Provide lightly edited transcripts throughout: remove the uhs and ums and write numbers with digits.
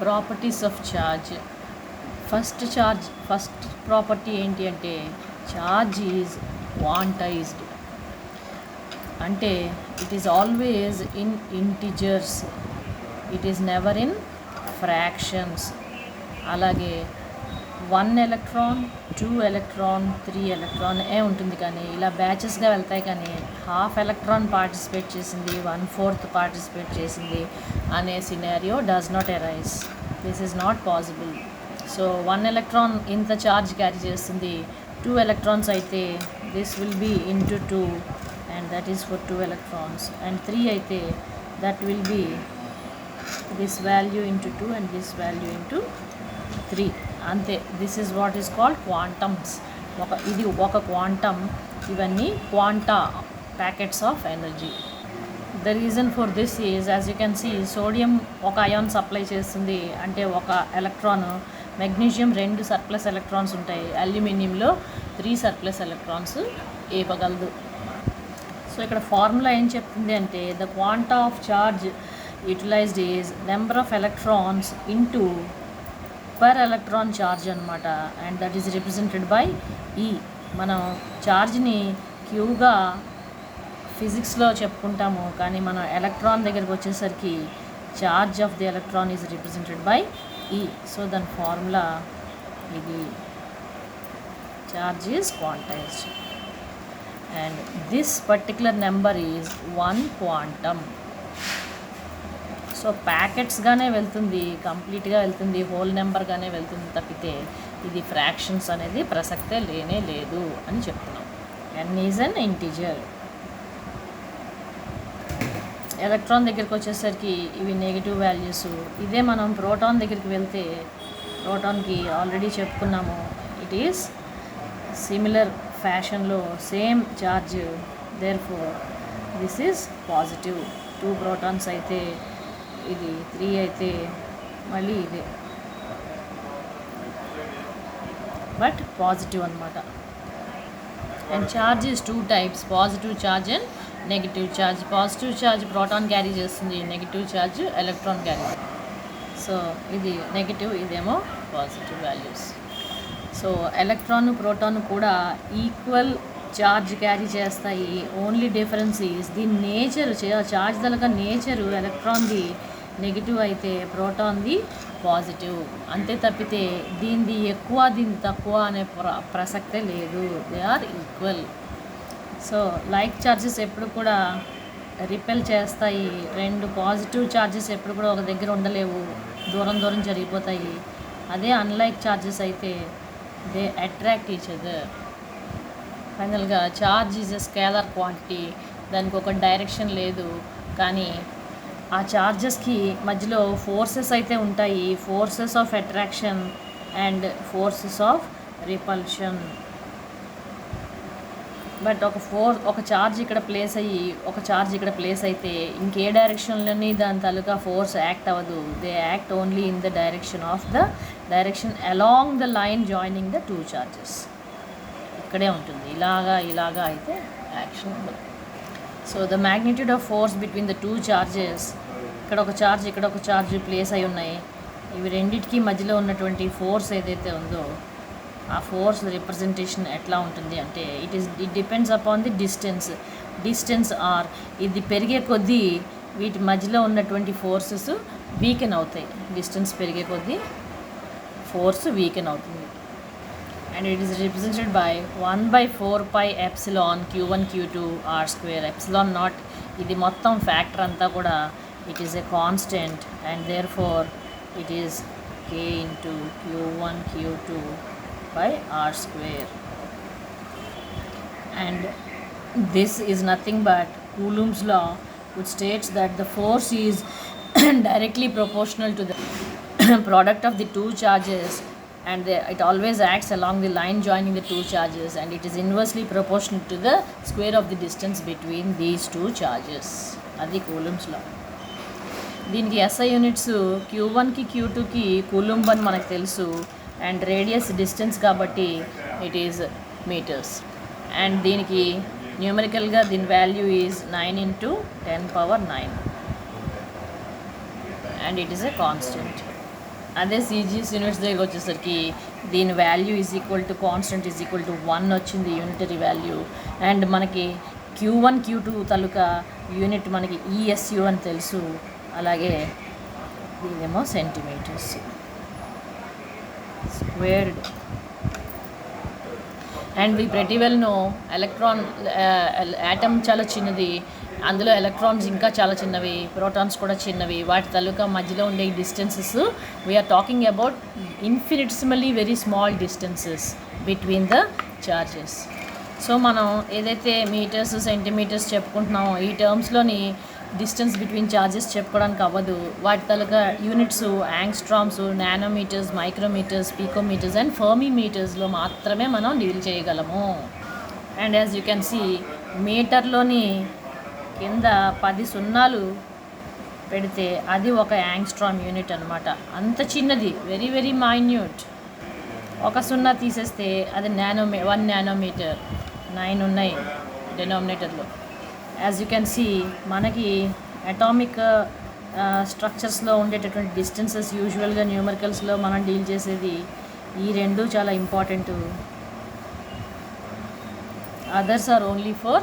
Properties of charge. First property ఏంటి అంటే charge is quantised, అంటే it is always in integers, it is never in fractions. అలాగే 1 electron, 2 electron, 3 electron ఉంటుంది, కానీ ఇలా బ్యాచెస్గా వెళ్తాయి. కానీ హాఫ్ ఎలక్ట్రాన్ పార్టిసిపేట్ చేసింది, 1/4 పార్టిసిపేట్ చేసింది అనే scenario does not arise. This is not possible. So 1 electron ఇంత ఛార్జ్ క్యారీ చేస్తుంది, 2 ఎలక్ట్రాన్స్ అయితే this will be into 2 and that is for 2 electrons, and 3 అయితే that will be this value into 2 and this value into 3. అంతే. This is what is called quantums. ఇది ఒక quantum, ఇవన్నీ quanta, packets of energy. The reason for this is, as you can see, sodium ఒక ion supply చేస్తుంది, అంటే ఒక electron. Magnesium 2 surplus electrons ఉంటాయి, అల్యూమినియంలో 3 సర్ప్లస్ ఎలక్ట్రాన్స్ ఇవ్వగలదు. సో ఇక్కడ ఫార్ములా ఏం చెప్తుంది అంటే the quanta of charge utilised is number of electrons into per electron charge అనమాట, and that is represented by ఈ. మనం ఛార్జ్ని క్యూగా ఫిజిక్స్లో చెప్పుకుంటాము, కానీ మనం ఎలక్ట్రాన్ దగ్గరికి వచ్చేసరికి charge of the electron is represented by E. So దాని ఫార్ములా ఇది, charge is quantised and this particular number is 1 quantum. So ప్యాకెట్స్గానే వెళ్తుంది, కంప్లీట్గా వెళ్తుంది, హోల్ నెంబర్గానే వెళ్తుంది తప్పితే ఇది ఫ్రాక్షన్స్ అనేది ప్రసక్తే లేనే లేదు అని చెప్తున్నాం. n is an integer. Electron దగ్గరికి వచ్చేసరికి ఇవి నెగిటివ్ వాల్యూస్. ఇదే మనం ప్రోటాన్ దగ్గరికి వెళ్తే, ప్రోటాన్కి ఆల్రెడీ చెప్పుకున్నాము, ఇట్ ఈస్ సిమిలర్ ఫ్యాషన్లో same charge, therefore this is positive. 2 protons అయితే ఇది, 3 అయితే మళ్ళీ ఇదే, బట్ పాజిటివ్ అనమాట. And charge is 2 types, positive charge and negative charge. Positive charge proton carry చేస్తుంది, నెగిటివ్ ఛార్జ్ ఎలక్ట్రాన్ క్యారీ చేస్తుంది. సో ఇది నెగిటివ్, ఇదేమో positive values. So electron, proton కూడా ఈక్వల్ ఛార్జ్ క్యారీ చేస్తాయి. ఓన్లీ డిఫరెన్స్ ఈజ్ దీని nature, charge దళక nature ఎలక్ట్రాన్ది negative అయితే ప్రోటాన్ది positive. అంతే తప్పితే దీనిది ఎక్కువ దీని తక్కువ అనే ప్రసక్తే లేదు. They are equal. So like charges ఎప్పుడు కూడా రిపెల్ చేస్తాయి. 2 పాజిటివ్ ఛార్జెస్ ఎప్పుడు కూడా ఒక దగ్గర ఉండలేవు, దూరం దూరం జరిగిపోతాయి. అదే అన్లైక్ ఛార్జెస్ అయితే దే అట్రాక్ట్ ఈచ్ అదర్. ఫైనల్గా charge is a scalar quantity, దానికి ఒక డైరెక్షన్ లేదు, కానీ ఆ ఛార్జెస్కి మధ్యలో ఫోర్సెస్ అయితే ఉంటాయి, forces of attraction and forces of repulsion. But ఒక ఛార్జ్ ఇక్కడ ప్లేస్ అయ్యి ఒక ఛార్జ్ ఇక్కడ ప్లేస్ అయితే ఇంకే డైరెక్షన్లోని దాని తాలూకా ఫోర్స్ యాక్ట్ అవ్వదు. They act only in the direction along the line joining the 2 charges. ఇక్కడే ఉంటుంది, ఇలాగా అయితే యాక్షన్ ఉండదు. So the magnitude of force between the 2 charges, ఇక్కడ ఒక ఛార్జ్ ఇక్కడ ఒక ఛార్జ్ ప్లేస్ అయి ఉన్నాయి, ఇవి రెండింటికి మధ్యలో ఉన్నటువంటి ఫోర్స్ ఏదైతే ఉందో ఆ ఫోర్స్ రిప్రజెంటేషన్ ఎట్లా ఉంటుంది అంటే it depends upon the distance or ఇది పెరిగే కొద్దీ వీటి మధ్యలో ఉన్నటువంటి ఫోర్సెస్ వీకెన్ అవుతాయి. డిస్టెన్స్ పెరిగే కొద్దీ ఫోర్స్ వీకెన్ అవుతుంది. And it is represented by 1/4 pi epsilon q1 q2 r². Epsilon naught ఇది మొత్తం ఫ్యాక్టర్ అంతా కూడా it is a constant, and therefore it is k into q1 q2 by r². And this is nothing but Coulomb's law, which states that the force is directly proportional to the product of the 2 charges, and it always acts along the line joining the 2 charges, and it is inversely proportional to the square of the distance between these 2 charges. Adi Coulomb's law. దీనికి SI units Q1కి Q2కి coulomb అని మనకు తెలుసు, and radius distance కాబట్టి it is metres. And దీనికి న్యూమరికల్గా దీని value is 9 × 10⁻⁹, and it is a constant. అదే CGS units దగ్గర వచ్చేసరికి దీని value is equal to constant is equal to 1 వచ్చింది యూనిటరీ వాల్యూ. అండ్ మనకి Q1 Q2 తాలూకా యూనిట్ మనకి ESU అని తెలుసు. అలాగే దీనేమో centimetres squared. And we pretty well know electron atom చాలా చిన్నది, అందులో ఎలక్ట్రాన్స్ ఇంకా చాలా చిన్నవి, ప్రోటాన్స్ కూడా చిన్నవి. వాటి తాలూకా మధ్యలో ఉండే distances we are talking about infinitesimally very small distances between the charges. So మనం ఏదైతే మీటర్స్ సెంటీమీటర్స్ చెప్పుకుంటున్నామో ఈ టర్మ్స్లోని డిస్టెన్స్ బిట్వీన్ చార్జెస్ చెప్పుకోవడానికి అవ్వదు. వాటి తాలూకా units angstroms, nanometres, micrometres, picometres and ఫర్మీమీటర్స్లో మాత్రమే మనం డీల్ చేయగలము. And as you can see మీటర్లోని కింద 10 సున్నాలు పెడితే అది ఒక యాంగ్స్ట్రామ్ యూనిట్ అనమాట. అంత చిన్నది, వెరీ వెరీ మైన్యూట్. ఒక సున్నా తీసేస్తే అది 1 నానోమీటర్. 9 ఉన్నాయి డినామినేటర్లో. యాజ్ యూ కెన్ సీ మనకి అటామిక్ స్ట్రక్చర్స్లో ఉండేటటువంటి డిస్టెన్సెస్ యూజువల్గా న్యూమరికల్స్లో మనం డీల్ చేసేది ఈ రెండు చాలా important. Others are only for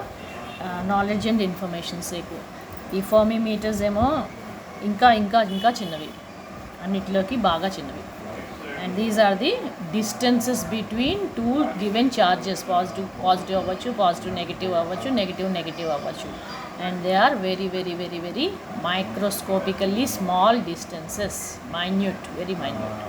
knowledge and information sake. ఈ ఫర్మీమీటర్స్ ఏమో ఇంకా ఇంకా ఇంకా చిన్నవి, అన్నిటిలోకి బాగా చిన్నవి. And these are the distances between two given charges. Positive అవ్వచ్చు, పాజిటివ్ నెగిటివ్ అవ్వచ్చు, నెగిటివ్ అవ్వచ్చు. And they are very very very very microscopically small distances, minute, very minute.